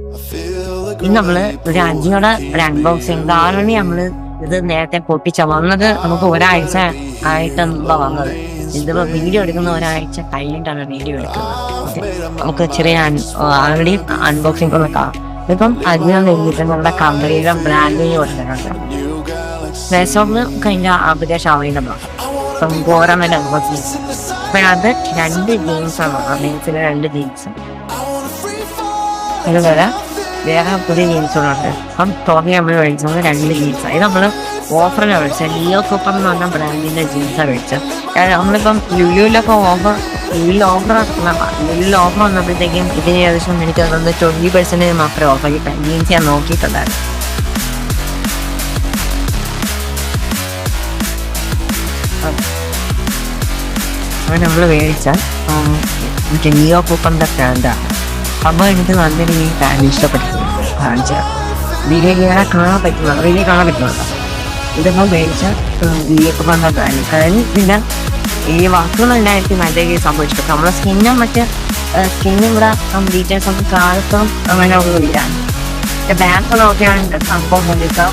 ഇന്ന് നമ്മള് ഒരു അഞ്ചോടെ ഒരു അൺബോക്സിങ് കാരണം നമ്മള് ഇത് നേരത്തെ പൊട്ടിച്ച വന്നത് നമുക്ക് ഒരാഴ്ച ആയിട്ടാണ് വന്നത്. ഇതിപ്പോ വീഡിയോ എടുക്കുന്ന ഒരാഴ്ച കഴിഞ്ഞിട്ടാണ് വീഡിയോ എടുക്കുന്നത്. ഓക്കെ, നമുക്ക് ചെറിയ ആൾറെഡി അൺബോക്സിംഗ് ഒന്ന് കാണാം. ഇപ്പം അതിന് വേണ്ടിയിട്ട് നമ്മുടെ കമ്പനിയുടെ ബ്രാൻഡിങ് കൊടുത്തിട്ടുണ്ട്. പ്ലേസ്റ്റോറിന് കഴിഞ്ഞ ആപ്ലിക്കേഷൻ അവൈലബിൾ ആണ്. അപ്പം ഓരോന്നെ അൺബോക്സിങ്. അപ്പം അത് 2 ജീൻസാണ്, ജീൻസിലെ 2 ജീൻസ്. അതുപോലെ വേറെ പുതിയ ജീൻസുകളുണ്ട്. അപ്പം ടോമി നമ്മൾ മേടിച്ചത് 2 ജീൻസാണ്. ഇത് നമ്മൾ ഓഫറിലാണ് മേടിച്ചത്. ലിയോ കൂപ്പർ എന്ന് പറഞ്ഞ ബ്രാൻഡിൻ്റെ ജീൻസാണ് മേടിച്ചത്. നമ്മളിപ്പം ലുലുവിലൊക്കെ ലുലുവിൽ ഓഫർ വന്നപ്പോഴത്തേക്കും ഇതിന് ഏകദേശം എനിക്ക് തോന്നുന്നത് 20% മാത്രമേ ഓഫർ കിട്ടാൻ. ജീൻസ് ഞാൻ നോക്കിയിട്ടുണ്ടായിരുന്നു. അങ്ങനെ നമ്മൾ മേടിച്ച മറ്റേ ലിയോ കൂപ്പറിൻ്റെ ബ്രാൻഡാണ്. അപ്പോൾ എനിക്ക് നല്ല രീതിയിൽ ബ്രാൻഡ് ഇഷ്ടപ്പെട്ടിട്ടുണ്ട്. കാണിച്ചാൽ വീഡിയോ കാണാൻ പറ്റുന്നുണ്ടോ? ഇതൊക്കെ മേടിച്ച ലിയോ കൂപ്പറിൻ്റെ ബ്രാൻഡ്. കാരണം പിന്നെ ഈ വാക്കുകളെല്ലാം എനിക്ക് നല്ല രീതിയിൽ സംഭവിച്ചിട്ടുണ്ട്. നമ്മുടെ സ്കിന്നും ഇവിടെ ഡീറ്റെയിൽസ് ഒന്നും കാലത്തും അങ്ങനെ ഒന്നുമില്ല. ബാങ്ക് നോക്കിയാണ് സംഭവം കൊണ്ടിരിക്കാം.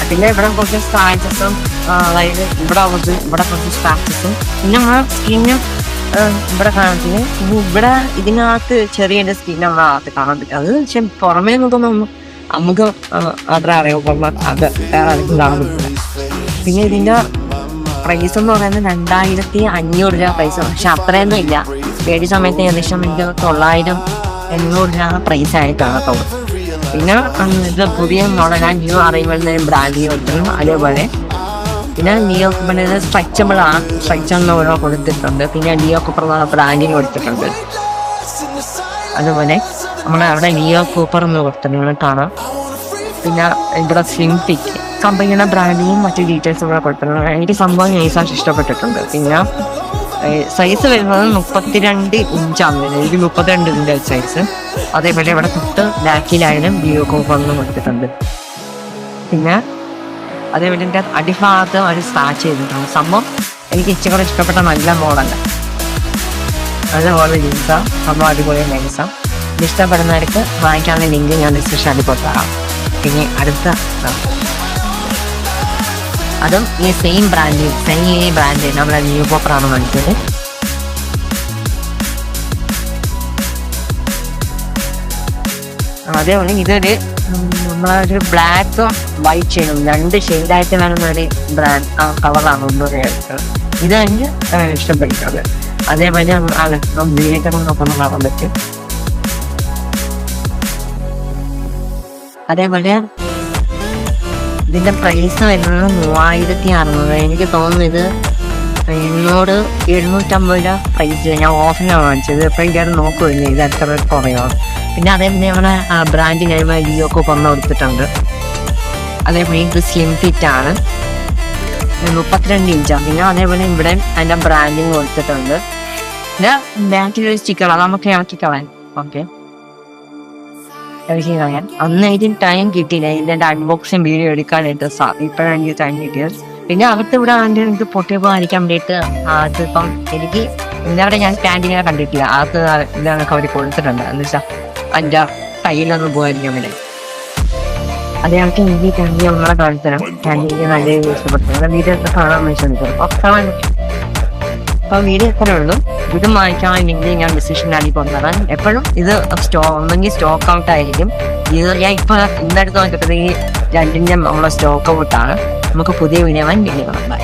പിന്നെ ഇവിടെ കുറച്ച് സ്ക്രാച്ചസും, അതായത് ഇവിടെ കുറച്ച് സ്ക്രാച്ചസും, പിന്നെ നമ്മുടെ സ്കിന്നും ഇവിടെ കാണത്തിന്. ഇവിടെ ഇതിനകത്ത് ചെറിയ സ്കിൻ നമ്മുടെ അകത്ത് കാണാൻ പറ്റും. അത് പക്ഷെ പുറമേ നോക്കുമ്പോൾ നമുക്ക് അത്ര അറിയാം, അത് വേറെ ആർക്കും കാണാൻ പറ്റില്ല. പിന്നെ ഇതിൻ്റെ പ്രൈസ് എന്ന് പറയുന്നത് 2500 രൂപ പ്രൈസ്. പക്ഷെ അത്രയൊന്നും ഇല്ല. മേടിച്ച സമയത്ത് ഏകദേശം 900-800 രൂപ പ്രൈസ് ആയിട്ടാണ് തോന്നുന്നത്. പിന്നെ ഇത് പുതിയ മോഡലാണ് ന്യൂ അറൈവൽ ബ്രാൻഡിങ് കൊടുക്കണം. അതേപോലെ പിന്നെ ലിയോ കൂപ്പറിൻ്റെ സ്ട്രെച്ചബിൾ ഓരോ കൊടുത്തിട്ടുണ്ട്. പിന്നെ ലിയോ കൂപ്പർ ബ്രാൻഡിങ് കൊടുത്തിട്ടുണ്ട്. അതുപോലെ നമ്മളെ അവിടെ ലിയോ കൂപ്പർ എന്ന് കൊടുത്തിട്ടുണ്ട് കാണാം. പിന്നെ ഇവിടെ സ്ലിം ഫിറ്റ് കമ്പനിയുടെ ബ്രാൻഡിങ്ങും മറ്റു ഡീറ്റെയിൽസും കൂടെ കൊടുത്തിട്ടുണ്ട്. എനിക്ക് സംഭവം നൈസായിട്ട് ഇഷ്ടപ്പെട്ടിട്ടുണ്ട്. പിന്നെ സൈസ് വരുന്നത് 32 ഇഞ്ചാണ് വരുന്നത്. എനിക്ക് 32 ഇഞ്ച് സൈസ്. അതേപോലെ ഇവിടെ തൊട്ട് ബാക്കിലായാലും ലിയോ കൂപ്പറിന് കൊടുത്തിട്ടുണ്ട്. പിന്നെ അതേപോലെ എൻ്റെ അടിഭാഗത്ത് ഒരു സ്ക്രാച്ച് ചെയ്തിട്ടുണ്ട്. സംഭവം എനിക്ക് ഇച്ചിരി ഇഷ്ടപ്പെട്ട നല്ല മോഡല്ല. അതുപോലെ ജീൻസാണ് സംഭവം, അടിപൊളി നൈസാണ്. ഇഷ്ടപ്പെടുന്നവർക്ക് വാങ്ങിക്കാനുള്ള ലിങ്ക് ഞാൻ ഡിസ്ക്രിപ്ഷനിൽ കൊടുക്കാം. പിന്നെ അടുത്ത അതും ഈ സെയിം ബ്രാൻഡ് നമ്മുടെ ലിയോ കൂപ്പറാണ് വാങ്ങിച്ചത്. അതേപോലെ ഇതൊരു നമ്മളൊരു ബ്ലാക്കും വൈറ്റ് ഷെയ്ഡും 2 ഷെയ്ഡായിട്ട് വരുന്ന ഒരു ബ്രാൻഡ് കളറാണ് ഒന്നുകൂടെ എടുത്തത്. ഇത് എനിക്ക് ഇഷ്ടപ്പെട്ടിട്ടുണ്ട്. അതേപോലെ നോക്കാൻ കാണാൻ പറ്റും. അതേപോലെ ഇതിൻ്റെ പ്രൈസ് വരുന്നത് 3600. എനിക്ക് തോന്നുന്നു ഇത് 750 രൂപ പ്രൈസ്. ഞാൻ ഓഫറിനാണ് വാങ്ങിച്ചത്. അപ്പോൾ എനിക്കത് നോക്കുമില്ല ഇത് എത്ര കുറയാണ്. പിന്നെ അതേപോലെ നമ്മുടെ ബ്രാൻഡ് കഴിയുമ്പോൾ ലിയോ കൂപ്പർ കൊടുത്തിട്ടുണ്ട്. അതേപോലെ ഇത് സ്ലിം ഫിറ്റ് ആണ്, 32 ഇഞ്ചാണ്. പിന്നെ അതേപോലെ ഇവിടെ അതിൻ്റെ ബ്രാൻഡിങ് കൊടുത്തിട്ടുണ്ട്. പിന്നെ ബാക്കിലൊരു സ്റ്റിക്കറാണ്, നമുക്ക് ഇറക്കി കളയാൻ. ഓക്കെ, ഇറക്കി കളയാൻ അന്ന് എനിക്ക് ടൈം കിട്ടിയില്ല ഇതിൻ്റെ അൺബോക്സിങ് വീഡിയോ എടുക്കാനായിട്ട്. ഇപ്പോഴാണ് എനിക്ക് ടൈം കിട്ടിയത്. പിന്നെ അകത്ത് ഇവിടെ എനിക്ക് പൊട്ടിയപ്പോൾ കാണിക്കാൻ വേണ്ടിയിട്ട് അതിപ്പം എനിക്ക് ഇന്നവിടെ ഞാൻ ക്യാൻറ്റീനെ കണ്ടിട്ടില്ല. അകത്ത് ഇതൊക്കെ അവർ കൊടുത്തിട്ടുണ്ട്. എന്ന് വെച്ചാൽ എൻ്റെ കയ്യിലൊന്നും പോകാതിരിക്കാൻ വേണ്ടി. അതേ കണക്ക് എനിക്ക് ക്യാൻറ്റീൻ നമ്മളെ കാണിത്തരാം. ക്യാൻറ്റീനെ നല്ല ഇഷ്ടപ്പെട്ടു. വീഡിയോ കാണാൻ ശ്രമിക്കും. അപ്പോൾ വീഡിയോ എത്രയേ ഉള്ളൂ. ഇത് വാങ്ങിക്കാണെങ്കിൽ ഞാൻ ഡിസിഷനായി കൊണ്ടുവരാൻ. എപ്പോഴും ഇത് ഒന്നെങ്കിൽ സ്റ്റോക്ക് ഔട്ട് ആയിരിക്കും. ഇത് ഞാൻ ഇപ്പോൾ ഇന്നെടുത്ത് നോക്കിയപ്പോഴത്തേക്ക് 2ന്റെ നമ്മളെ സ്റ്റോക്ക് ഔട്ടാണ്. നമുക്ക് പുതിയ വീഡിയോ കാണാൻ.